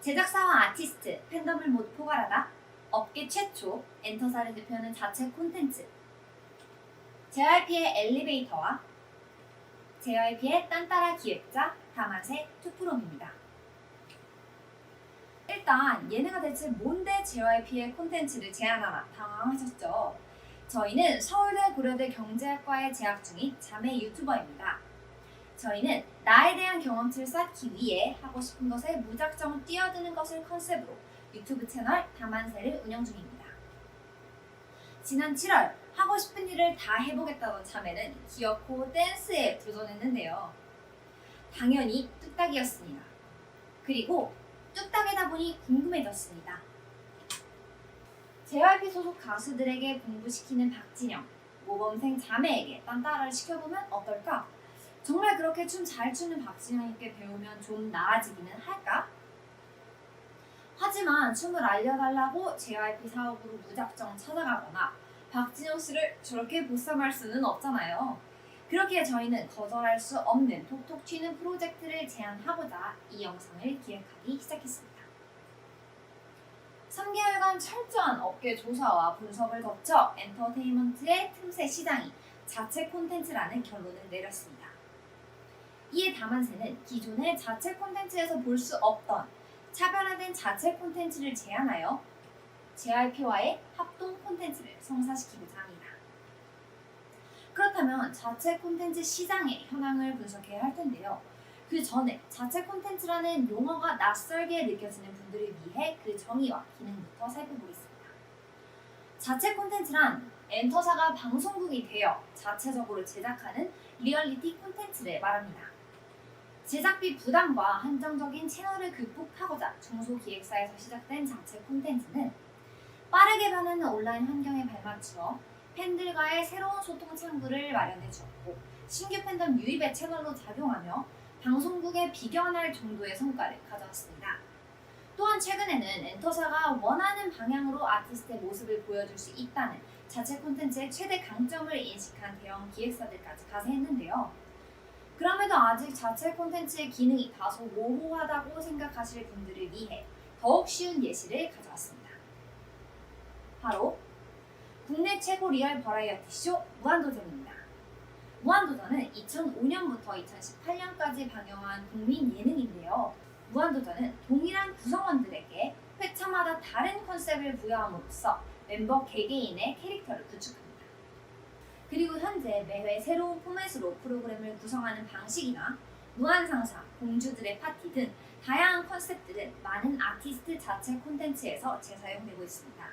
제작사와 아티스트, 팬덤을 모두 포괄하다. 업계 최초 엔터사를 대표하는 자체 콘텐츠. JYP의 엘리베이터와 JYP의 딴따라 기획자 다만세 투프롬입니다. 일단 얘네가 대체 뭔데 JYP의 콘텐츠를 제안하나 당황하셨죠? 저희는 서울대 고려대 경제학과에 재학 중인 자매 유튜버입니다. 저희는 나에 대한 경험치를 쌓기 위해 하고 싶은 것에 무작정 뛰어드는 것을 컨셉으로 유튜브 채널 다만세를 운영 중입니다. 지난 7월 하고 싶은 일을 다 해보겠다던 자매는 기어코 댄스에 도전했는데요. 당연히 뚝딱이었습니다. 그리고 뚝딱이다 보니 궁금해졌습니다. JYP 소속 가수들에게 공부시키는 박진영, 모범생 자매에게 딴따라를 시켜보면 어떨까? 정말 그렇게 춤 잘 추는 박진영에게 배우면 좀 나아지기는 할까? 하지만 춤을 알려달라고 JYP 사업으로 무작정 찾아가거나 박진영 씨를 저렇게 보쌈할 수는 없잖아요. 그렇기에 저희는 거절할 수 없는 톡톡 튀는 프로젝트를 제안하고자 이 영상을 기획하기 시작했습니다. 3개월간 철저한 업계 조사와 분석을 거쳐 엔터테인먼트의 틈새 시장이 자체 콘텐츠라는 결론을 내렸습니다. 이에 다만세는 기존의 자체 콘텐츠에서 볼 수 없던 차별화된 자체 콘텐츠를 제안하여 JYP와의 합동 콘텐츠를 성사시키고자 합니다. 그렇다면 자체 콘텐츠 시장의 현황을 분석해야 할 텐데요. 그 전에 자체 콘텐츠라는 용어가 낯설게 느껴지는 분들을 위해 그 정의와 기능부터 살펴보겠습니다. 자체 콘텐츠란 엔터사가 방송국이 되어 자체적으로 제작하는 리얼리티 콘텐츠를 말합니다. 제작비 부담과 한정적인 채널을 극복하고자 중소기획사에서 시작된 자체 콘텐츠는 빠르게 변하는 온라인 환경에 발맞추어 팬들과의 새로운 소통 창구를 마련해 주었고 신규 팬덤 유입의 채널로 작용하며 방송국에 비견할 정도의 성과를 가져왔습니다. 또한 최근에는 엔터사가 원하는 방향으로 아티스트의 모습을 보여줄 수 있다는 자체 콘텐츠의 최대 강점을 인식한 대형 기획사들까지 가세했는데요. 그럼에도 아직 자체 콘텐츠의 기능이 다소 모호하다고 생각하실 분들을 위해 더욱 쉬운 예시를 가져왔습니다. 바로 국내 최고 리얼 버라이어티 쇼 무한도전입니다. 무한도전은 2005년부터 2018년까지 방영한 국민 예능인데요. 무한도전은 동일한 구성원들에게 회차마다 다른 컨셉을 부여함으로써 멤버 개개인의 캐릭터를 구축합니다. 그리고 현재 매회 새로운 포맷으로 프로그램을 구성하는 방식이나 무한상사, 공주들의 파티 등 다양한 컨셉들은 많은 아티스트 자체 콘텐츠에서 재사용되고 있습니다.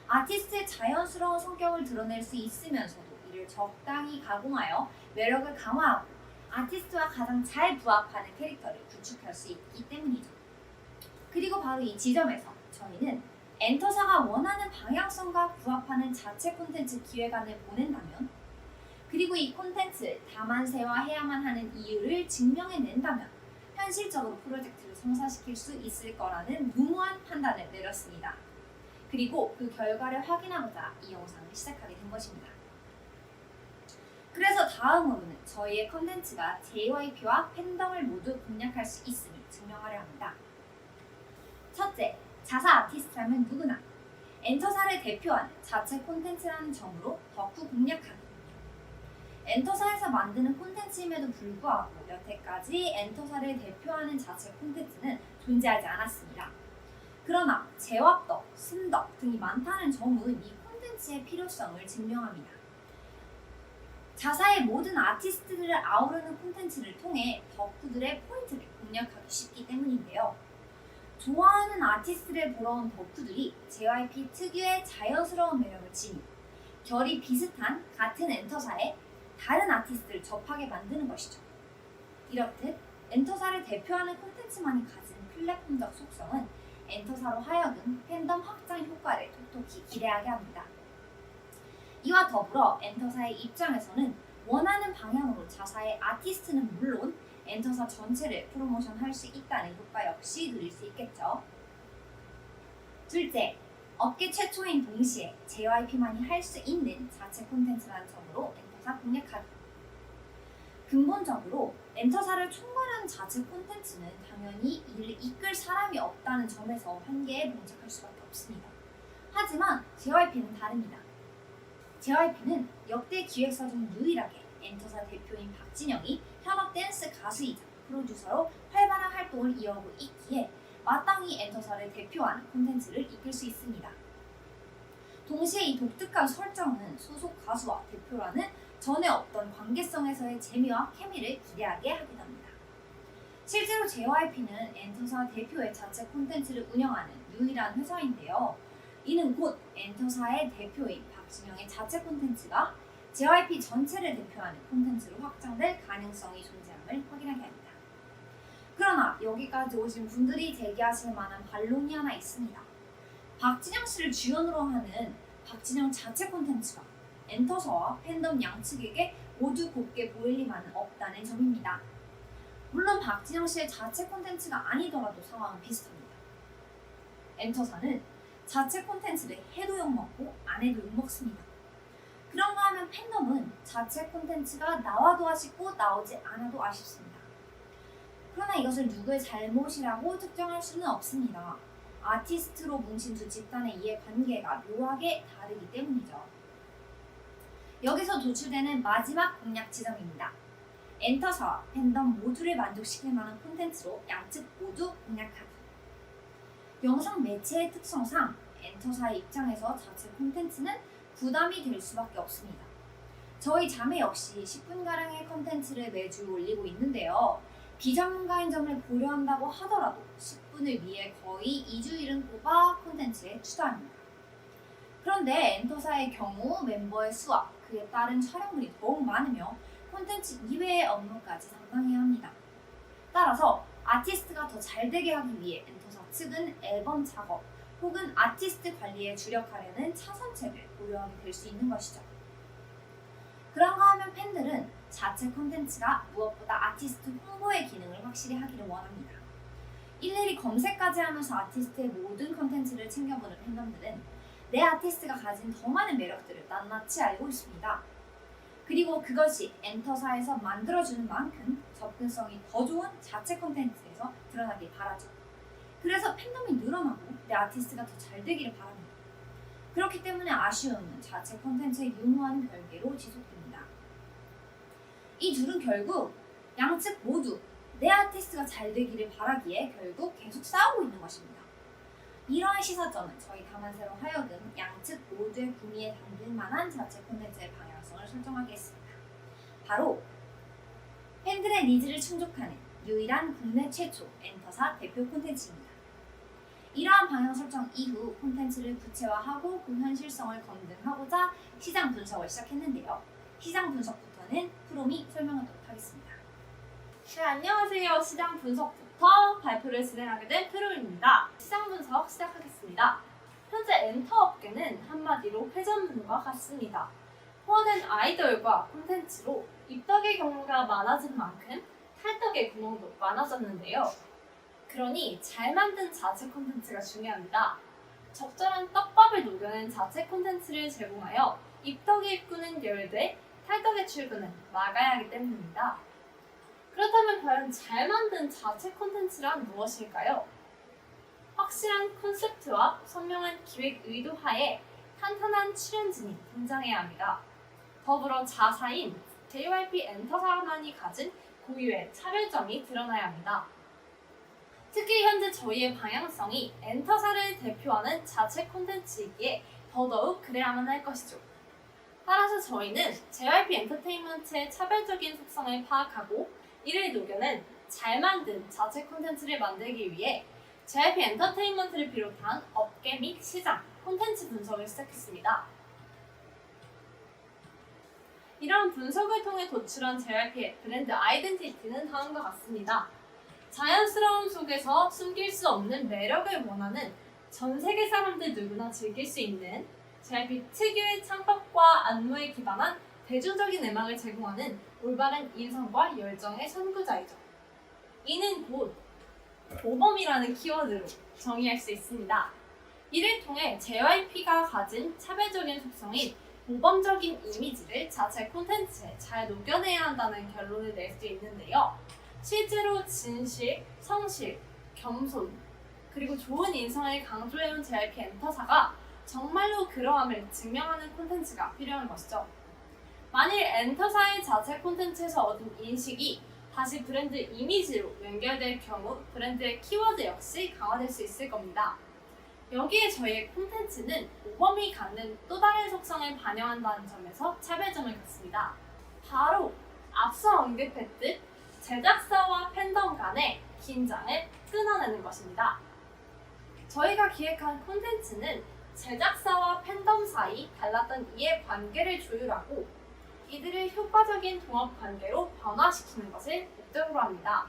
아티스트의 자연스러운 성격을 드러낼 수 있으면서도 이를 적당히 가공하여 매력을 강화하고 아티스트와 가장 잘 부합하는 캐릭터를 구축할 수 있기 때문이죠. 그리고 바로 이 지점에서 저희는 엔터사가 원하는 방향성과 부합하는 자체 콘텐츠 기획안을 보낸다면 그리고 이 콘텐츠를 다만세와 해야만 하는 이유를 증명해낸다면 현실적으로 프로젝트를 성사시킬 수 있을 거라는 무모한 판단을 내렸습니다. 그리고 그 결과를 확인하고자 이 영상을 시작하게 된 것입니다. 그래서 다음으로는 저희의 컨텐츠가 JYP와 팬덤을 모두 공략할 수 있음을 증명하려 합니다. 첫째, 자사 아티스트라면 누구나 엔터사를 대표하는 자체 콘텐츠라는 점으로 덕후 공략하기. 엔터사에서 만드는 콘텐츠임에도 불구하고 여태까지 엔터사를 대표하는 자체 콘텐츠는 존재하지 않았습니다. 그러나 재화떡, 순덕 등이 많다는 점은 이 콘텐츠의 필요성을 증명합니다. 자사의 모든 아티스트들을 아우르는 콘텐츠를 통해 덕후들의 포인트를 공략하기 쉽기 때문인데요. 좋아하는 아티스트를 보러 온 덕후들이 JYP 특유의 자연스러운 매력을 지니 결이 비슷한 같은 엔터사의 다른 아티스트를 접하게 만드는 것이죠. 이렇듯 엔터사를 대표하는 콘텐츠만이 가진 플랫폼적 속성은 엔터사로 하여금 팬덤 확장 효과를 톡톡히 기대하게 합니다. 이와 더불어 엔터사의 입장에서는 원하는 방향으로 자사의 아티스트는 물론 엔터사 전체를 프로모션할 수 있다는 효과 역시 누릴 수 있겠죠. 둘째, 업계 최초인 동시에 JYP만이 할 수 있는 자체 콘텐츠라는 점으로 엔터사 공략하기. 근본적으로 엔터사를 총괄하는 자체 콘텐츠는 당연히 이를 이끌 사람이 없다는 점에서 한계에 봉착할 수밖에 없습니다. 하지만 JYP는 다릅니다. JYP는 역대 기획사 중 유일하게 엔터사 대표인 박진영이 현업 댄스 가수이자 프로듀서로 활발한 활동을 이어오고 있기에 마땅히 엔터사를 대표하는 콘텐츠를 이끌 수 있습니다. 동시에 이 독특한 설정은 소속 가수와 대표라는 전에 없던 관계성에서의 재미와 케미를 기대하게 하게 됩니다. 실제로 JYP는 엔터사 대표의 자체 콘텐츠를 운영하는 유일한 회사인데요. 이는 곧 엔터사의 대표인 박진영의 자체 콘텐츠가 JYP 전체를 대표하는 콘텐츠로 확장될 가능성이 존재함을 확인하게 합니다. 그러나 여기까지 오신 분들이 제기하실 만한 반론이 하나 있습니다. 박진영 씨를 주연으로 하는 박진영 자체 콘텐츠가 엔터사와 팬덤 양측에게 모두 곱게 보일 리만은 없다는 점입니다. 물론 박진영 씨의 자체 콘텐츠가 아니더라도 상황은 비슷합니다. 엔터사는 자체 콘텐츠를 해도 욕먹고 안 해도 욕먹습니다. 그런가 하면 팬덤은 자체 콘텐츠가 나와도 아쉽고 나오지 않아도 아쉽습니다. 그러나 이것을 누구의 잘못이라고 특정할 수는 없습니다. 아티스트로 뭉친 두 집단의 이해관계가 묘하게 다르기 때문이죠. 여기서 도출되는 마지막 공략 지점입니다. 엔터사와 팬덤 모두를 만족시킬 만한 콘텐츠로 양측 모두 공략하기. 영상 매체의 특성상 엔터사의 입장에서 자체 콘텐츠는 부담이 될 수밖에 없습니다. 저희 자매 역시 10분가량의 콘텐츠를 매주 올리고 있는데요. 비전문가인 점을 고려한다고 하더라도 10분을 위해 거의 2주일은 꼽아 콘텐츠에 투자합니다. 그런데 엔터사의 경우 멤버의 수와 그에 따른 촬영물이 더욱 많으며 콘텐츠 이외의 업무까지 담당해야 합니다. 따라서 아티스트가 더 잘되게 하기 위해 엔터사 측은 앨범 작업 혹은 아티스트 관리에 주력하려는 차선책을 고려하게 될 수 있는 것이죠. 그런가 하면 팬들은 자체 콘텐츠가 무엇보다 아티스트 홍보의 기능을 확실히 하기를 원합니다. 일일이 검색까지 하면서 아티스트의 모든 콘텐츠를 챙겨보는 팬덤들은 내 아티스트가 가진 더 많은 매력들을 낱낱이 알고 있습니다. 그리고 그것이 엔터사에서 만들어주는 만큼 접근성이 더 좋은 자체 콘텐츠에서 드러나길 바라죠. 그래서 팬덤이 늘어나고 내 아티스트가 더 잘 되기를 바랍니다. 그렇기 때문에 아쉬움은 자체 콘텐츠의 유무와는 별개로 지속됩니다. 이 둘은 결국 양측 모두 내 아티스트가 잘 되기를 바라기에 결국 계속 싸우고 있는 것입니다. 이러한 시사점은 저희 다만세로 하여금 양측 모두의 구미에 담길 만한 자체 콘텐츠의 방향성을 설정하게 했습니다. 바로 팬들의 니즈를 충족하는 유일한 국내 최초 엔터사 대표 콘텐츠입니다. 이러한 방향 설정 이후 콘텐츠를 구체화하고 그 현실성을 검증하고자 시장 분석을 시작했는데요. 시장 분석부터는 프롬이 설명하도록 하겠습니다. 네, 안녕하세요. 시장 분석부터 발표를 진행하게 된 프롬입니다. 시장 분석 시작하겠습니다. 현재 엔터 업계는 한마디로 회전문과 같습니다. 포화된 아이돌과 콘텐츠로 입덕의 경우가 많아진 만큼 탈덕의 구멍도 많아졌는데요. 그러니 잘 만든 자체 콘텐츠가 중요합니다. 적절한 떡밥을 녹여낸 자체 콘텐츠를 제공하여 입덕의 입구는 열되 탈덕의 출구는 막아야 하기 때문입니다. 그렇다면 과연 잘 만든 자체 콘텐츠란 무엇일까요? 확실한 컨셉트와 선명한 기획 의도 하에 탄탄한 출연진이 등장해야 합니다. 더불어 자사인 JYP 엔터사만이 가진 고유의 차별점이 드러나야 합니다. 특히 현재 저희의 방향성이 엔터사를 대표하는 자체 콘텐츠이기에 더더욱 그래야만 할 것이죠. 따라서 저희는 JYP 엔터테인먼트의 차별적인 속성을 파악하고 이를 녹여낸 잘 만든 자체 콘텐츠를 만들기 위해 JYP 엔터테인먼트를 비롯한 업계 및 시장, 콘텐츠 분석을 시작했습니다. 이런 분석을 통해 도출한 JYP의 브랜드 아이덴티티는 다음과 같습니다. 자연스러움 속에서 숨길 수 없는 매력을 원하는 전 세계 사람들 누구나 즐길 수 있는 JYP 특유의 창법과 안무에 기반한 대중적인 음악을 제공하는 올바른 인성과 열정의 선구자이죠. 이는 곧 모범이라는 키워드로 정의할 수 있습니다. 이를 통해 JYP가 가진 차별적인 속성인 모범적인 이미지를 자체 콘텐츠에 잘 녹여내야 한다는 결론을 낼 수 있는데요. 실제로 진실, 성실, 겸손, 그리고 좋은 인성을 강조해온 JYP 엔터사가 정말로 그러함을 증명하는 콘텐츠가 필요한 것이죠. 만일 엔터사의 자체 콘텐츠에서 얻은 인식이 다시 브랜드 이미지로 연결될 경우 브랜드의 키워드 역시 강화될 수 있을 겁니다. 여기에 저희의 콘텐츠는 모범이 갖는 또 다른 속성을 반영한다는 점에서 차별점을 갖습니다. 바로 앞서 언급했듯 제작사와 팬덤 간의 긴장을 끊어내는 것입니다. 저희가 기획한 콘텐츠는 제작사와 팬덤 사이 달랐던 이해 관계를 조율하고 이들을 효과적인 동업 관계로 변화시키는 것을 목적으로 합니다.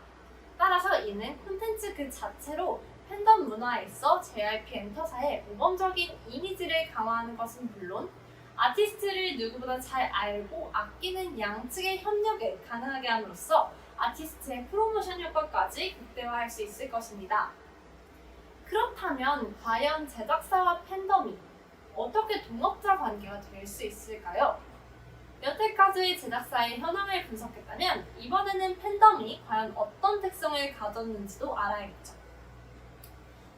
따라서 이는 콘텐츠 그 자체로 팬덤 문화에 있어 JYP 엔터사의 모범적인 이미지를 강화하는 것은 물론 아티스트를 누구보다 잘 알고 아끼는 양측의 협력을 가능하게 함으로써 아티스트의 프로모션 효과까지 극대화할 수 있을 것입니다. 그렇다면 과연 제작사와 팬덤이 어떻게 동업자 관계가 될 수 있을까요? 여태까지 제작사의 현황을 분석했다면 이번에는 팬덤이 과연 어떤 특성을 가졌는지도 알아야겠죠.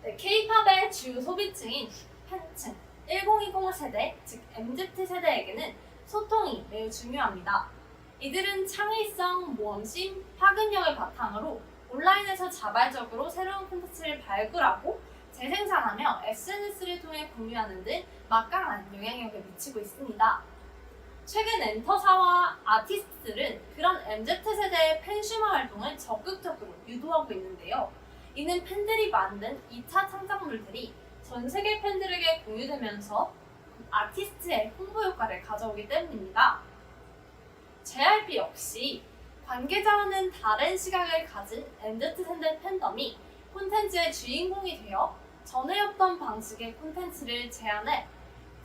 네, K-팝의 주요 소비층인 팬층 1020 세대, 즉 MZ 세대에게는 소통이 매우 중요합니다. 이들은 창의성, 모험심, 파급력을 바탕으로 온라인에서 자발적으로 새로운 콘텐츠를 발굴하고 재생산하며 SNS를 통해 공유하는 등 막강한 영향력을 미치고 있습니다. 최근 엔터사와 아티스트들은 그런 MZ세대의 팬슈머 활동을 적극적으로 유도하고 있는데요. 이는 팬들이 만든 2차 창작물들이 전 세계 팬들에게 공유되면서 아티스트의 홍보 효과를 가져오기 때문입니다. JYP 역시 관계자와는 다른 시각을 가진 MZ세대 팬덤이 콘텐츠의 주인공이 되어 전에 없던 방식의 콘텐츠를 제안해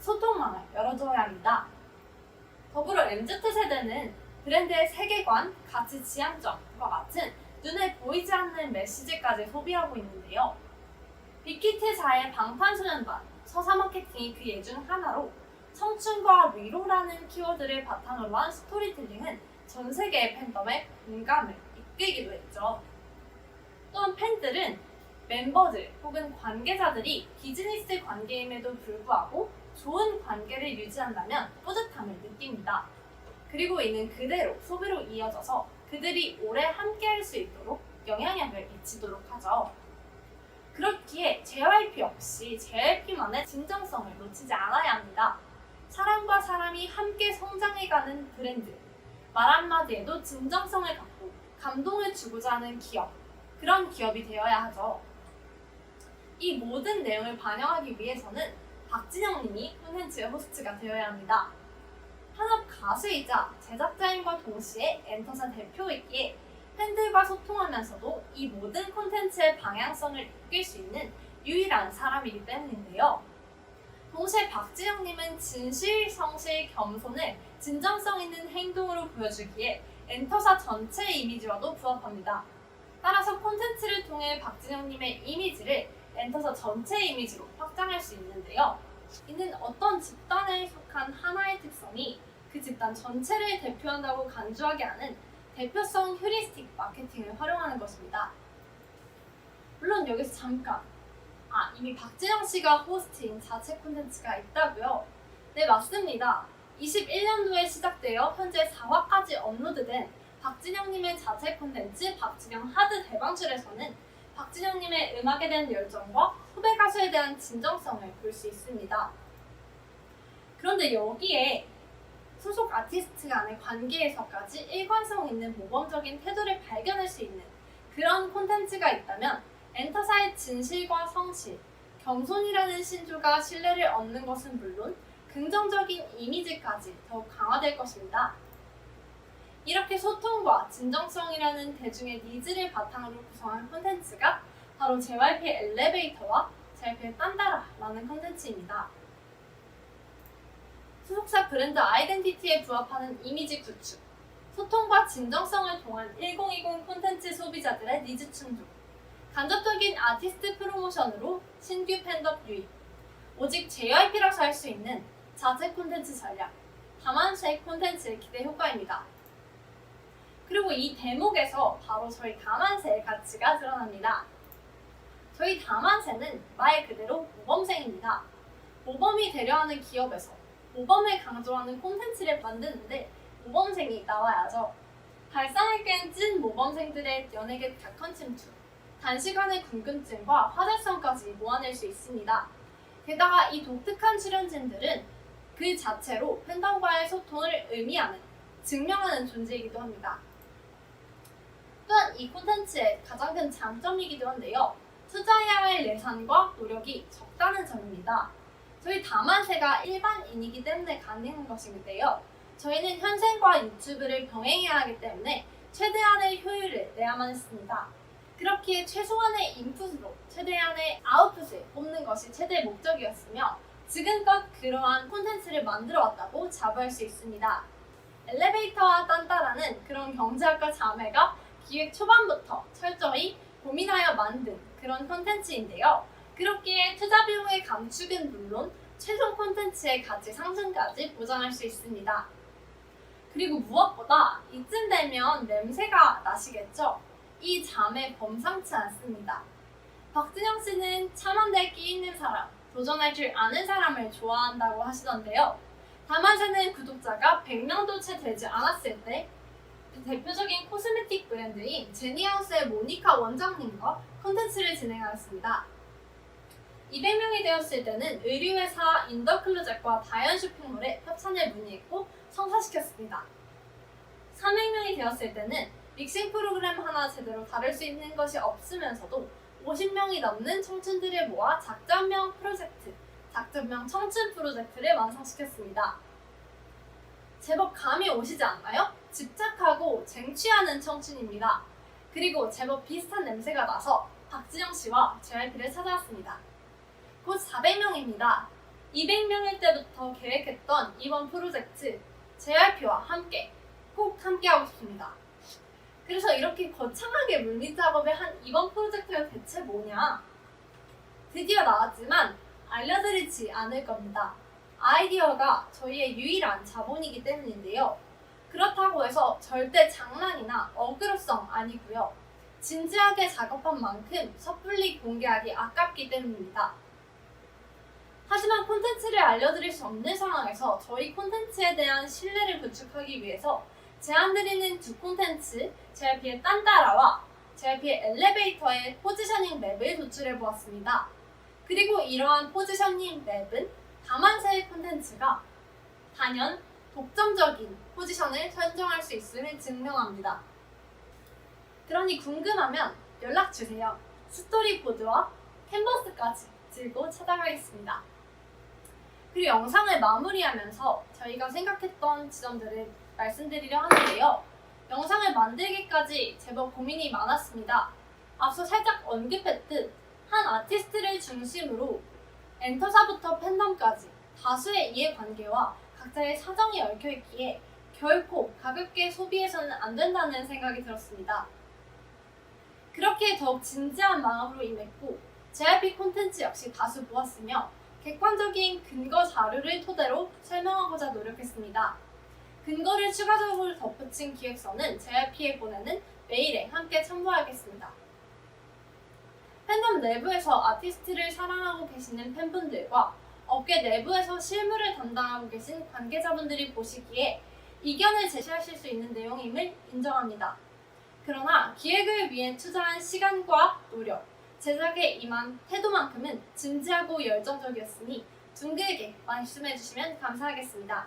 소통망을 열어줘야 합니다. 더불어 MZ세대는 브랜드의 세계관, 가치 지향점과 같은 눈에 보이지 않는 메시지까지 소비하고 있는데요. 빅히트사의 방탄소년단, 서사 마케팅이 그 예 중 하나로 청춘과 위로라는 키워드를 바탕으로 한 스토리텔링은 전 세계의 팬덤의 공감을 이끌기도 했죠. 또한 팬들은 멤버들 혹은 관계자들이 비즈니스 관계임에도 불구하고 좋은 관계를 유지한다면 뿌듯함을 느낍니다. 그리고 이는 그대로 소비로 이어져서 그들이 오래 함께할 수 있도록 영향력을 미치도록 하죠. 그렇기에 JYP 역시 JYP만의 진정성을 놓치지 않아야 합니다. 사람과 사람이 함께 성장해가는 브랜드, 말 한마디에도 진정성을 갖고 감동을 주고자 하는 기업, 그런 기업이 되어야 하죠. 이 모든 내용을 반영하기 위해서는 박진영 님이 콘텐츠의 호스트가 되어야 합니다. 한업 가수이자 제작자임과 동시에 엔터사 대표이기에 팬들과 소통하면서도 이 모든 콘텐츠의 방향성을 이끌 수 있는 유일한 사람이기 때문인데요. 동시에 박진영님은 진실, 성실, 겸손을 진정성 있는 행동으로 보여주기에 엔터사 전체 이미지와도 부합합니다. 따라서 콘텐츠를 통해 박진영님의 이미지를 엔터사 전체 이미지로 확장할 수 있는데요. 이는 어떤 집단에 속한 하나의 특성이 그 집단 전체를 대표한다고 간주하게 하는 대표성 휴리스틱 마케팅을 활용하는 것입니다. 물론 여기서 잠깐 이미 박진영 씨가 호스트인 자체 콘텐츠가 있다고요? 네, 맞습니다. 21년도에 시작되어 현재 4화까지 업로드된 박진영님의 자체 콘텐츠 박진영 하드 대방출에서는 박진영님의 음악에 대한 열정과 후배 가수에 대한 진정성을 볼 수 있습니다. 그런데 여기에 소속 아티스트 간의 관계에서까지 일관성 있는 모범적인 태도를 발견할 수 있는 그런 콘텐츠가 있다면 엔터사의 진실과 성실, 겸손이라는 신조가 신뢰를 얻는 것은 물론 긍정적인 이미지까지 더욱 강화될 것입니다. 이렇게 소통과 진정성이라는 대중의 니즈를 바탕으로 구성한 콘텐츠가 바로 JYP 엘리베이터와 JYP 딴따라라는 콘텐츠입니다. 소속사 브랜드 아이덴티티에 부합하는 이미지 구축, 소통과 진정성을 통한 1020 콘텐츠 소비자들의 니즈 충족, 간접적인 아티스트 프로모션으로 신규 팬덤 유입, 오직 JYP라서 할 수 있는 자체 콘텐츠 전략, 다만쉐이 콘텐츠의 기대 효과입니다. 그리고 이 대목에서 바로 저희 다만쉐의 가치가 드러납니다. 저희 다만세는 말 그대로 모범생입니다. 모범이 되려 하는 기업에서 모범을 강조하는 콘텐츠를 만드는데 모범생이 나와야죠. 발상을 깬 찐 모범생들의 연예계 격한 침투, 단시간의 궁금증과 화제성까지 모아낼 수 있습니다. 게다가 이 독특한 출연진들은 그 자체로 팬덤과의 소통을 의미하는, 증명하는 존재이기도 합니다. 또한 이 콘텐츠의 가장 큰 장점이기도 한데요. 투자해야 할 예산과 노력이 적다는 점입니다. 저희 다만세가 일반인이기 때문에 가능한 것인데요. 저희는 현생과 유튜브를 병행해야 하기 때문에 최대한의 효율을 내야만 했습니다. 그렇기에 최소한의 인풋으로 최대한의 아웃풋을 뽑는 것이 최대의 목적이었으며 지금껏 그러한 콘텐츠를 만들어 왔다고 자부할 수 있습니다. 엘리베이터와 딴따라는 그런 경제학과 자매가 기획 초반부터 철저히 고민하여 만든 그런 콘텐츠인데요. 그렇기에 투자 비용의 감축은 물론 최종 콘텐츠의 가치 상승까지 보장할 수 있습니다. 그리고 무엇보다 이쯤 되면 냄새가 나시겠죠? 이 자매 범상치 않습니다. 박진영 씨는 참한데 끼 있는 사람, 도전할 줄 아는 사람을 좋아한다고 하시던데요. 다만세는 구독자가 100명도 채 되지 않았을 때 대표적인 코스메틱 브랜드인 제니하우스의 모니카 원장님과 콘텐츠를 진행하였습니다. 200명이 되었을 때는 의류회사 인더클로젯과 다이언 쇼핑몰에 협찬을 문의했고 성사시켰습니다. 300명이 되었을 때는 믹싱 프로그램 하나 제대로 다룰 수 있는 것이 없으면서도 50명이 넘는 청춘들을 모아 작전명 프로젝트, 작전명 청춘 프로젝트를 완성시켰습니다. 제법 감이 오시지 않나요? 집착하고 쟁취하는 청춘입니다. 그리고 제법 비슷한 냄새가 나서 박진영 씨와 JYP를 찾아왔습니다. 곧 400명입니다. 200명일 때부터 계획했던 이번 프로젝트 JYP와 함께 꼭 함께하고 싶습니다. 그래서 이렇게 거창하게 물밑 작업을 한 이번 프로젝트가 대체 뭐냐? 드디어 나왔지만 알려드리지 않을 겁니다. 아이디어가 저희의 유일한 자본이기 때문인데요. 그렇다고 해서 절대 장난이나 어그로성 아니고요. 진지하게 작업한 만큼 섣불리 공개하기 아깝기 때문입니다. 하지만 콘텐츠를 알려드릴 수 없는 상황에서 저희 콘텐츠에 대한 신뢰를 구축하기 위해서 제안드리는 두 콘텐츠, JYP의 딴따라와 JYP의 엘리베이터의 포지셔닝 맵을 도출해 보았습니다. 그리고 이러한 포지셔닝 맵은 다만세의 콘텐츠가 단연 독점적인 포지션을 선정할 수 있음을 증명합니다. 그러니 궁금하면 연락주세요. 스토리보드와 캔버스까지 들고 찾아가겠습니다. 그리고 영상을 마무리하면서 저희가 생각했던 지점들을 말씀드리려 하는데요. 영상을 만들기까지 제법 고민이 많았습니다. 앞서 살짝 언급했듯 한 아티스트를 중심으로 엔터사부터 팬덤까지 다수의 이해관계와 각자의 사정이 얽혀있기에 결코 가볍게 소비해서는 안 된다는 생각이 들었습니다. 그렇게 더욱 진지한 마음으로 임했고 JYP 콘텐츠 역시 다수 모았으며 객관적인 근거 자료를 토대로 설명하고자 노력했습니다. 근거를 추가적으로 덧붙인 기획서는 JYP에 보내는 메일에 함께 첨부하겠습니다. 팬덤 내부에서 아티스트를 사랑하고 계시는 팬분들과 업계 내부에서 실무를 담당하고 계신 관계자분들이 보시기에 이견을 제시하실 수 있는 내용임을 인정합니다. 그러나 기획을 위해 투자한 시간과 노력, 제작에 임한 태도만큼은 진지하고 열정적이었으니 둥글게 말씀해주시면 감사하겠습니다.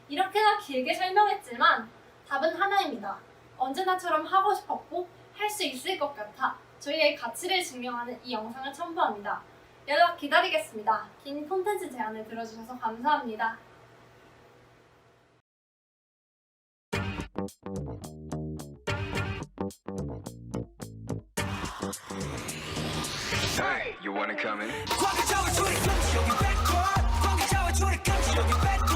이렇게나 길게 설명했지만 답은 하나입니다. 언제나처럼 하고 싶었고 할 수 있을 것 같아 저희의 가치를 증명하는 이 영상을 첨부합니다. 연락 기다리겠습니다. 긴 콘텐츠 제안을 들어주셔서 감사합니다. Hey, you wanna come in? 관계자와 조리 금지 여기 백cord 관계자와 조리 금지 여기 백cord